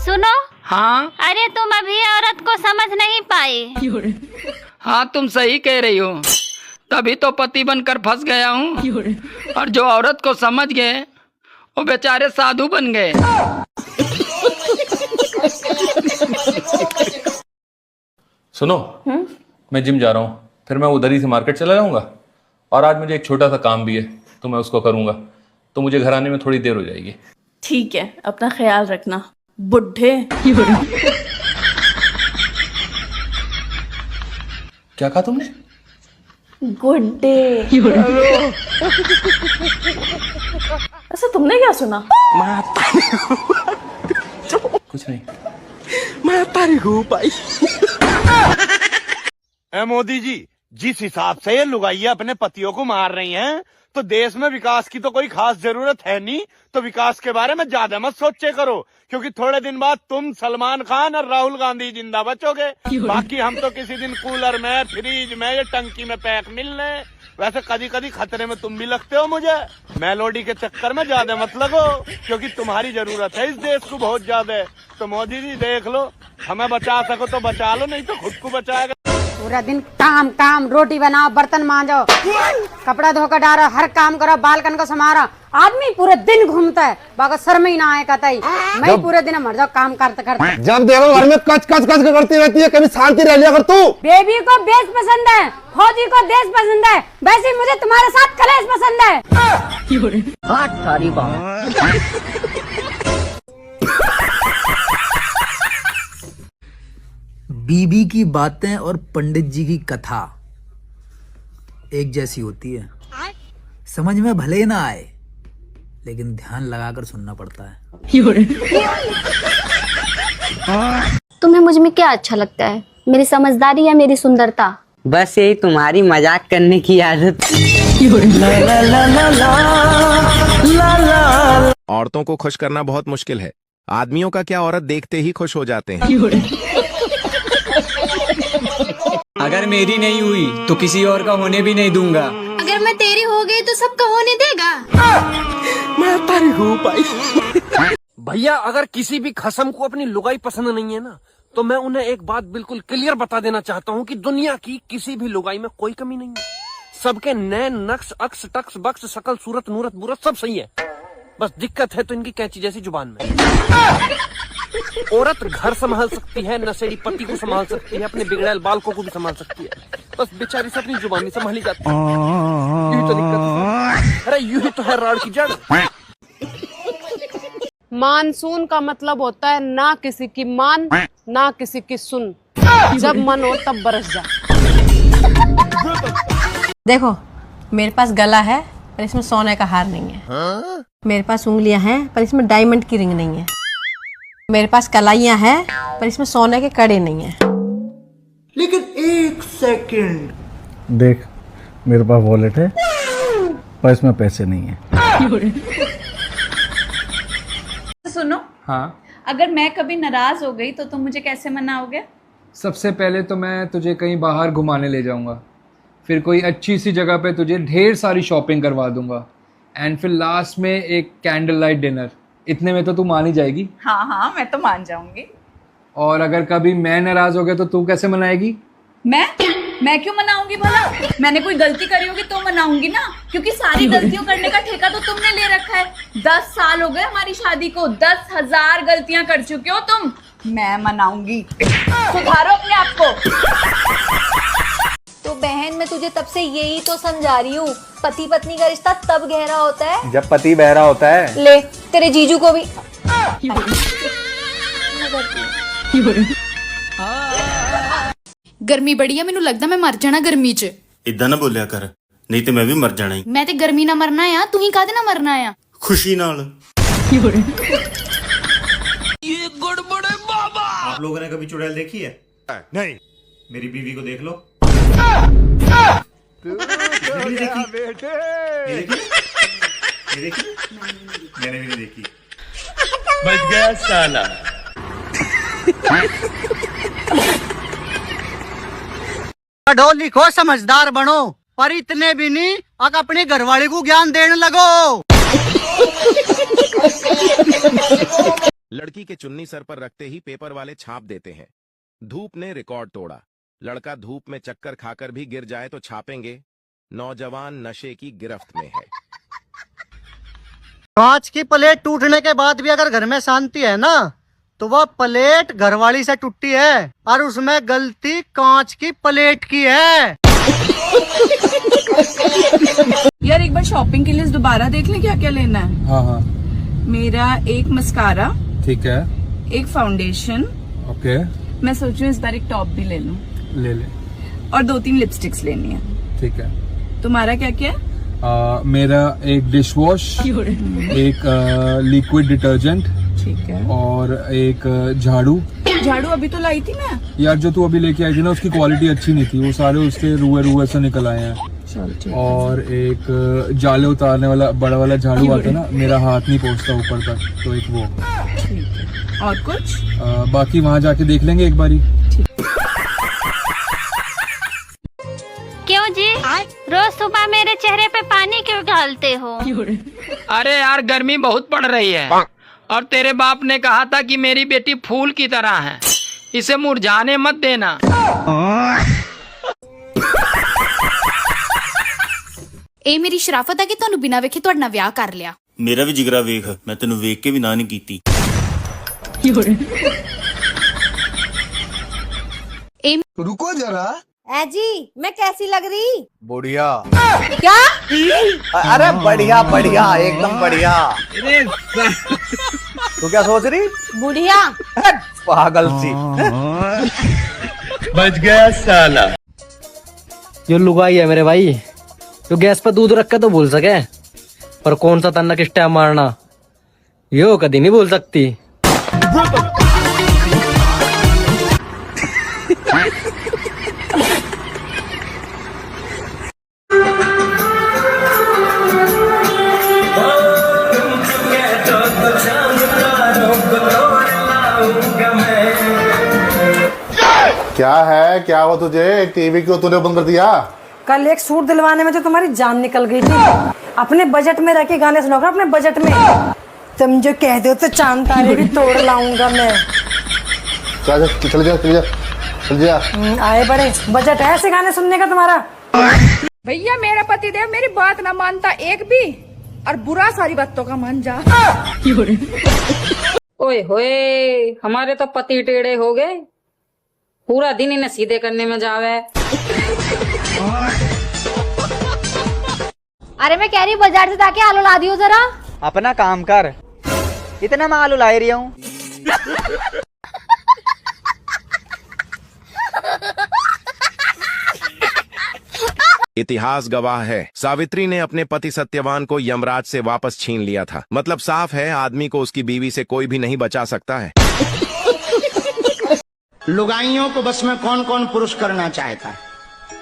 सुनो। हाँ अरे तुम अभी औरत को समझ नहीं पाई। हाँ, तुम सही कह रही हो, तभी तो पति बनकर फंस गया हूँ। और जो औरत को समझ गए वो बेचारे साधु बन गए। सुनो, मैं जिम जा रहा हूँ, फिर मैं उधर ही से मार्केट चला जाऊंगा। और आज मुझे एक छोटा सा काम भी है, तो मैं उसको करूंगा, तो मुझे घर आने में थोड़ी देर हो जाएगी। ठीक है, अपना ख्याल रखना बुड्ढे। क्या कहा तुमने? गुड्डे। ऐसा तुमने क्या सुना? कुछ नहीं। मोदी जी, जिस हिसाब से ये लुगाइयां अपने पतियों को मार रही हैं, तो देश में विकास की तो कोई खास जरूरत है नहीं। तो विकास के बारे में ज्यादा मत सोचे करो, क्योंकि थोड़े दिन बाद तुम सलमान खान और राहुल गांधी जिंदा बचोगे। बाकी हम तो किसी दिन कूलर में, फ्रिज में या टंकी में पैक मिलने। वैसे कभी कभी खतरे में तुम भी लगते हो मुझे। मेलोडी के चक्कर में ज्यादा मत लगो, क्योंकि तुम्हारी जरूरत है इस देश को बहुत ज्यादा। तो मोदी जी देख लो, हमें बचा सको तो बचा लो, नहीं तो खुद को बचाएगा। पूरा दिन काम काम, रोटी बनाओ, बर्तन मांजो, कपड़ा धोकर डालो, हर काम करो, बालकन को संभालो। आदमी पूरे दिन घूमता है, बाका शर्म ही ना आए कतई। मैं पूरे दिन मर जाओ काम करते करते। जब देखो घर में कच कच कच करती रहती है, कभी शांति रह लिया कर तू। बेबी को बेस पसंद है, फौजी को देश पसंद है, वैसे मुझे तुम्हारे साथ कलेश पसंद है। बीबी की बातें और पंडित जी की कथा एक जैसी होती है। समझ में भले ही ना आए, लेकिन ध्यान लगाकर सुनना पड़ता है। तुम्हें मुझ में क्या अच्छा लगता है, मेरी समझदारी या मेरी सुंदरता? बस यही तुम्हारी मजाक करने की आदत। औरतों को खुश करना बहुत मुश्किल है। आदमियों का क्या, औरत देखते ही खुश हो जाते हैं। अगर मेरी नहीं हुई तो किसी और का होने भी नहीं दूंगा। अगर मैं तेरी हो गई तो सबका होने देगा। मैं तारी हूँ भाई। भैया, अगर किसी भी खसम को अपनी लुगाई पसंद नहीं है ना, तो मैं उन्हें एक बात बिल्कुल क्लियर बता देना चाहता हूँ कि दुनिया की किसी भी लुगाई में कोई कमी नहीं है। सबके नैन, नक्श, अक्स, टक्स, बक्स, शकल, सूरत, नूरत, बुरत सब सही है। बस दिक्कत है तो इनकी कैंची जैसी जुबान में। औरत घर संभाल सकती है, नशेड़ी पति को संभाल सकती है, अपने बिगड़ैल बालकों को भी संभाल सकती है, बस बेचारी से अपनी जुबान नहीं संभाली जाती। यही तो दिक्कत है। अरे यूं ही तो है राड़ की जड़। मानसून का मतलब होता है ना किसी की मान, ना किसी की सुन। जब मन हो तब बरस जा। देखो, मेरे पास गला है पर इसमें सोने का हार नहीं है। मेरे पास उंगलियां हैं पर इसमें डायमंड की रिंग नहीं है। मेरे पास कलाइयां हैं पर इसमें सोने के कड़े नहीं है। लेकिन एक सेकंड देख, मेरे पास वॉलेट है पर इसमें पैसे नहीं है। सुनो, हाँ, अगर मैं कभी नाराज हो गई तो तुम मुझे कैसे मनाओगे? सबसे पहले तो मैं तुझे कहीं बाहर घुमाने ले जाऊंगा, फिर कोई अच्छी सी जगह पे तुझे ढेर सारी शॉपिंग करवा दूंगा, एंड फिर लास्ट में एक कैंडल लाइट डिनर। इतने में तो तू मान ही जाएगी। हाँ हाँ, मैं तो मान जाऊंगी। और अगर कभी मैं नाराज हो गया तो तू कैसे मनाएगी? मैं क्यों मनाऊंगी भला? मैंने कोई गलती करी होगी तो मनाऊंगी ना, क्योंकि सारी गलतियों करने का ठेका तो तुमने ले रखा है। 10 साल हो गए हमारी शादी को, 10,000 गलतियां कर चुके हो तुम। मैं मनाऊंगी। सुधारो अपने आप को। तो बहन, मैं तुझे तब से यही तो समझा रही हूँ, पति पत्नी का रिश्ता तब गहरा होता है जब पति बहरा होता है। ले तेरे जीजू को भी। गर्मी बड़ी है, मैनू लगदा मैं मर जाना गर्मी च। इदा ना बोलिया कर, नहीं तो मैं भी मर जाना ही। मैं ते गर्मी ना मरना आ, तू ही काहदे ना मरना आ? खुशी नाल। ये गड़बड़ है बाबा। आप लोगों ने कभी चुड़ैल देखी है? नहीं। मेरी बीवी को देख लो। नहीं देखी? मैंने भी नहीं देखी। बच गया साला। पढ़ो लिखो समझदार बनो, पर इतने भी नहीं अगर अपने घरवाले को ज्ञान देने लगो। लड़की के चुन्नी सर पर रखते ही पेपर वाले छाप देते हैं। धूप ने रिकॉर्ड तोड़ा। लड़का धूप में चक्कर खाकर भी गिर जाए तो छापेंगे। नौजवान नशे की गिरफ्त में है। कांच की प्लेट टूटने के बाद भी अगर घर में शांति है ना, तो वह प्लेट घरवाली से टूटी है और उसमें गलती कांच की प्लेट की है। यार एक बार शॉपिंग की लिस्ट दोबारा देख लें, क्या क्या लेना है। हाँ हाँ मेरा एक मस्कारा, ठीक है, एक फाउंडेशन, ओके, मैं सोच रही हूँ इस बार एक टॉप भी ले लूं, ले ले, और 2-3 लिपस्टिक्स लेनी है। ठीक है। तुम्हारा क्या क्या है? मेरा एक डिश वॉश, एक लिक्विड डिटर्जेंट, ठीक है, और एक झाड़ू। झाड़ू अभी तो लाई थी मैं। यार जो तू अभी लेके आई थी ना, उसकी क्वालिटी अच्छी नहीं थी, वो सारे उसके रुए रुए से निकल आए हैं। चल ठीक। और एक जाले उतारने वाला बड़ा वाला झाड़ू आता है ना, मेरा हाथ नहीं पहुंचता ऊपर तक, तो एक वो। ठीक है, और कुछ? बाकी वहाँ जाके देख लेंगे एक बारी। क्यों जी, रोज सुबह मेरे चेहरे पे पानी क्यों डालते हो? अरे यार गर्मी बहुत पड़ रही है, और तेरे बाप ने कहा था कि मेरी बेटी फूल की तरह है, इसे मुरझाने मत देना। ਇਹ ਮੇਰੀ ਸ਼ਰਾਫਤ ਹੈ ਕਿ ਤੁਹਾਨੂੰ ਬਿਨਾਂ ਵੇਖੇ ਤੁਹਾਡੇ ਨਾਲ ਵਿਆਹ ਕਰ ਲਿਆ। ਮੇਰਾ ਵੀ ਜਿਗਰਾ ਵੇਖ, ਮੈਂ ਤੈਨੂੰ ਵੇਖ ਕੇ ਵੀ ਨਾ ਨਹੀਂ ਕੀਤੀ। रुको जरा, ए जी, मैं कैसी लग रही? बढ़िया। क्या? अरे बढ़िया बढ़िया, एकदम बढ़िया। तू क्या सोच रही? बुढ़िया। पागल सी। बच गया साला। जो लुगाई है मेरे भाई, जो गैस पर दूध रख के तो भूल सके, पर कौन सा तन्ना किस टाइम मारना, यो कभी नहीं भूल सकती। क्या है, क्या हुआ तुझे? टीवी क्यों तूने बंद कर दिया? कल एक सूट दिलवाने में तो तुम्हारी जान निकल गई थी। अपने बजट में रह के गाने सुनाओ, अपने बजट में। तुम जो कह दो तो चांद तारे भी तोड़ लाऊंगा मैं। चल जा। आए बड़े, बजट है ऐसे गाने सुनने का तुम्हारा? भैया मेरा पति देव मेरी बात ना मानता एक भी, और बुरा सारी बातों का मान जा। ओए होए, हमारे तो पति टेढ़े हो गए, पूरा दिन इन्हें सीधे करने में जावे। अरे मैं कह रही हूँ बाजार से जाके आलू ला दियो जरा। अपना काम कर, इतना मैं आलू ला रही हूँ। इतिहास गवाह है, सावित्री ने अपने पति सत्यवान को यमराज से वापस छीन लिया था। मतलब साफ है, आदमी को उसकी बीवी से कोई भी नहीं बचा सकता है। लुगाइयों को बस में कौन कौन पुरुष करना चाहता है?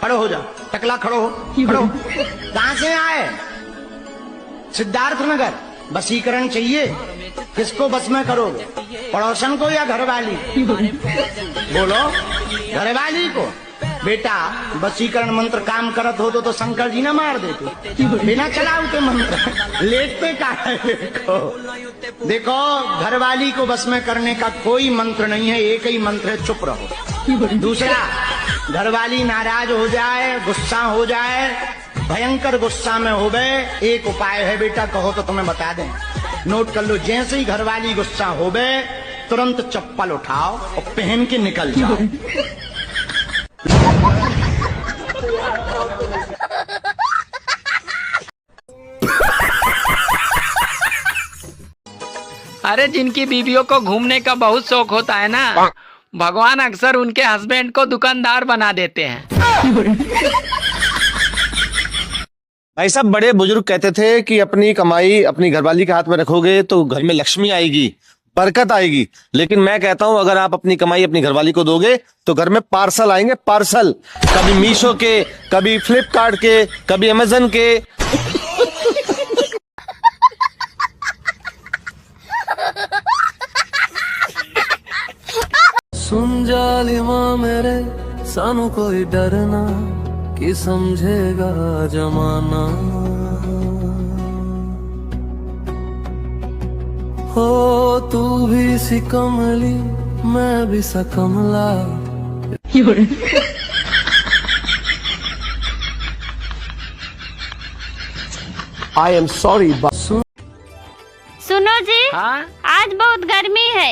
खड़ो हो जाओ, टकला खड़ो हो, खड़ो। कहां से आए? सिद्धार्थ नगर। बसीकरण चाहिए, किसको बस में करोगे? पड़ोसन को या घरवाली? बोलो, घरवाली को। बेटा बसीकरण मंत्र काम करत हो तो शंकर जी ना मार देते, बिना चलाऊ के मंत्र लेटते का है। देखो घरवाली को बस में करने का कोई मंत्र नहीं है, एक ही मंत्र है, चुप रहो। दूसरा, घरवाली नाराज हो जाए, गुस्सा हो जाए, भयंकर गुस्सा में हो गए, एक उपाय है बेटा, कहो तो तुम्हें बता दें, नोट कर लो। जैसे ही घरवाली गुस्सा हो गए, तुरंत चप्पल उठाओ और पहन के निकल जाओ। अरे जिनकी बीवियों को घूमने का बहुत शौक होता है ना, भगवान अक्सर उनके हस्बैंड को दुकानदार बना देते हैं। भाई साहब, बड़े बुजुर्ग कहते थे कि अपनी कमाई अपनी घरवाली के हाथ में रखोगे तो घर में लक्ष्मी आएगी, बरकत आएगी। लेकिन मैं कहता हूं, अगर आप अपनी कमाई अपनी घरवाली को दोगे तो घर में पार्सल आएंगे, पार्सल। कभी मीशो के, कभी फ्लिपकार्ट के, कभी अमेजन के। सुन जालिमा मेरे, सानू कोई डरना कि समझेगा जमाना। हो तू भी सी कमली मैं भी सा कमला। I am sorry. सुनो जी, आज बहुत गर्मी है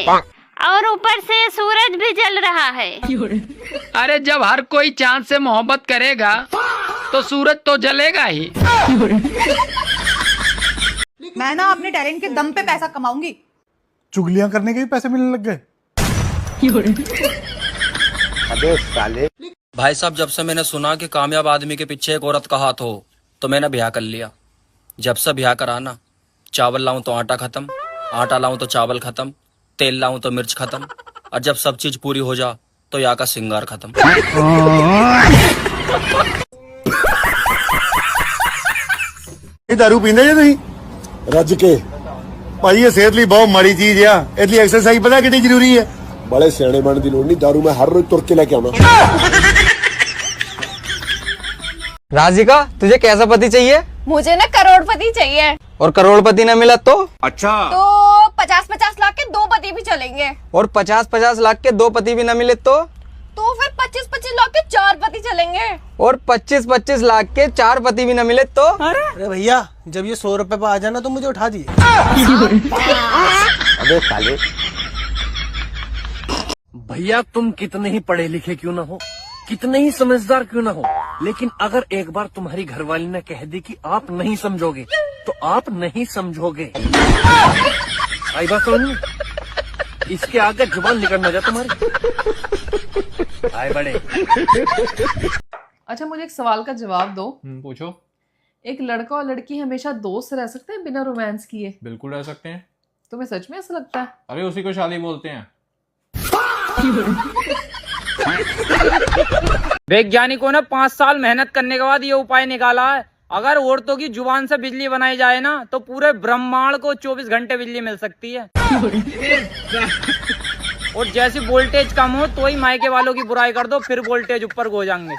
और ऊपर से सूरज भी जल रहा है। अरे जब हर कोई चांद से मोहब्बत करेगा तो सूरज तो जलेगा ही। मैं ना अपने टैलेंट के दम पे पैसा कमाऊंगी। चुगलियां करने के भी पैसे मिलने लग गए। अबे साले। भाई साहब, जब से मैंने सुना कि कामयाब आदमी के पीछे एक औरत का हाथ हो तो मैंने ब्याह कर लिया। जब से ब्याह करा ना, चावल लाऊं तो आटा खत्म, आटा लाऊं तो चावल खत्म, तेल लाऊं तो मिर्च खत्म, और जब सब चीज पूरी हो जा तो यहाँ का सिंगार खत्म। दारू पींदे जे तुसीं रज के भाई, ये सेहत ਲਈ बहुत माड़ी चीज आ। इसलिए एक्सरसाइज पता कितनी जरूरी है। बड़े सियाने बनने की लोड़ नहीं, दारू मैं हर रोज तुर के लेके आऊंगा। राधिका, तुझे कैसा पति चाहिए? मुझे ना करोड़पति चाहिए। और करोड़पति न मिला तो? अच्छा, तो 50-50 लाख के 2 पति भी चलेंगे। और 50-50 लाख के 2 पति भी न मिले तो? तो फिर 25-25 लाख के 4 पति चलेंगे। और 25-25 लाख के 4 पति भी न मिले तो? अरे भैया, जब ये 100 रुपए पे आ जाना तो मुझे उठा दिए। अबे साले। भैया, तुम कितने ही पढ़े लिखे क्यों ना हो, कितने ही समझदार क्यों ना हो, लेकिन अगर एक बार तुम्हारी घरवाली ने कह दी कि आप नहीं समझोगे तो आप नहीं समझोगे। आई बात समझ? इसके आगे जुबान निकल ना जाए तुम्हारी। आए बड़े। अच्छा, मुझे एक सवाल का जवाब दो। पूछो। एक लड़का और लड़की हमेशा दोस्त रह सकते हैं बिना रोमांस किए? बिल्कुल रह सकते हैं। तुम्हें सच में ऐसा लगता है? अरे उसी को शादी बोलते हैं। वैज्ञानिकों ने 5 साल मेहनत करने के बाद ये उपाय निकाला है। अगर औरतों की जुबान से बिजली बनाई जाए ना तो पूरे ब्रह्मांड को 24 घंटे बिजली मिल सकती है। और जैसी वोल्टेज कम हो तो ही मायके वालों की बुराई कर दो, फिर वोल्टेज ऊपर हो जाएंगे।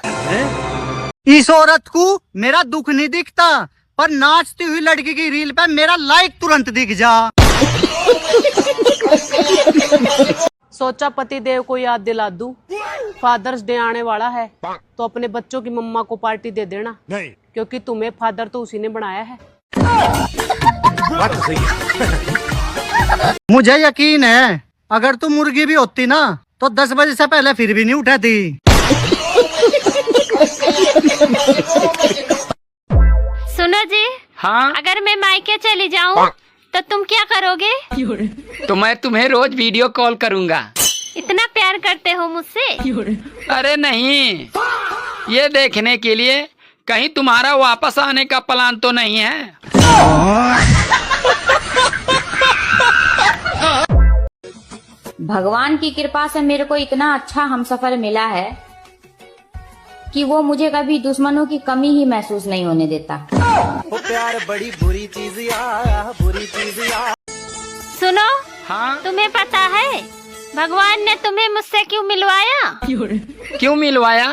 इस औरत को मेरा दुख नहीं दिखता, पर नाचती हुई लड़की की रील पे मेरा लाइक तुरंत दिख जा। सोचा पति देव को याद दिला दूं। फादर्स डे आने वाला है तो अपने बच्चों की मम्मा को पार्टी दे देना। नहीं, क्योंकि तुम्हें फादर तो उसी ने बनाया है। बात तो सही है। मुझे यकीन है अगर तू मुर्गी भी होती ना तो 10 बजे से पहले फिर भी नहीं उठाती। सुनो जी, हाँ, अगर मैं मायके चली जाऊं तो तुम क्या करोगे? तो मैं तुम्हें रोज वीडियो कॉल करूंगा। इतना प्यार करते हो मुझसे? अरे नहीं, ये देखने के लिए कहीं तुम्हारा वापस आने का प्लान तो नहीं है। भगवान की कृपा से मेरे को इतना अच्छा हमसफर मिला है कि वो मुझे कभी दुश्मनों की कमी ही महसूस नहीं होने देता। वो प्यार बड़ी बुरी चीज या, बुरी चीज या। सुनो, हाँ, तुम्हें पता है भगवान ने तुम्हें मुझसे क्यों मिलवाया? क्यों मिलवाया?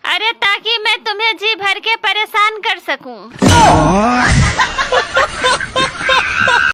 अरे ताकि मैं तुम्हें जी भर के परेशान कर सकूं।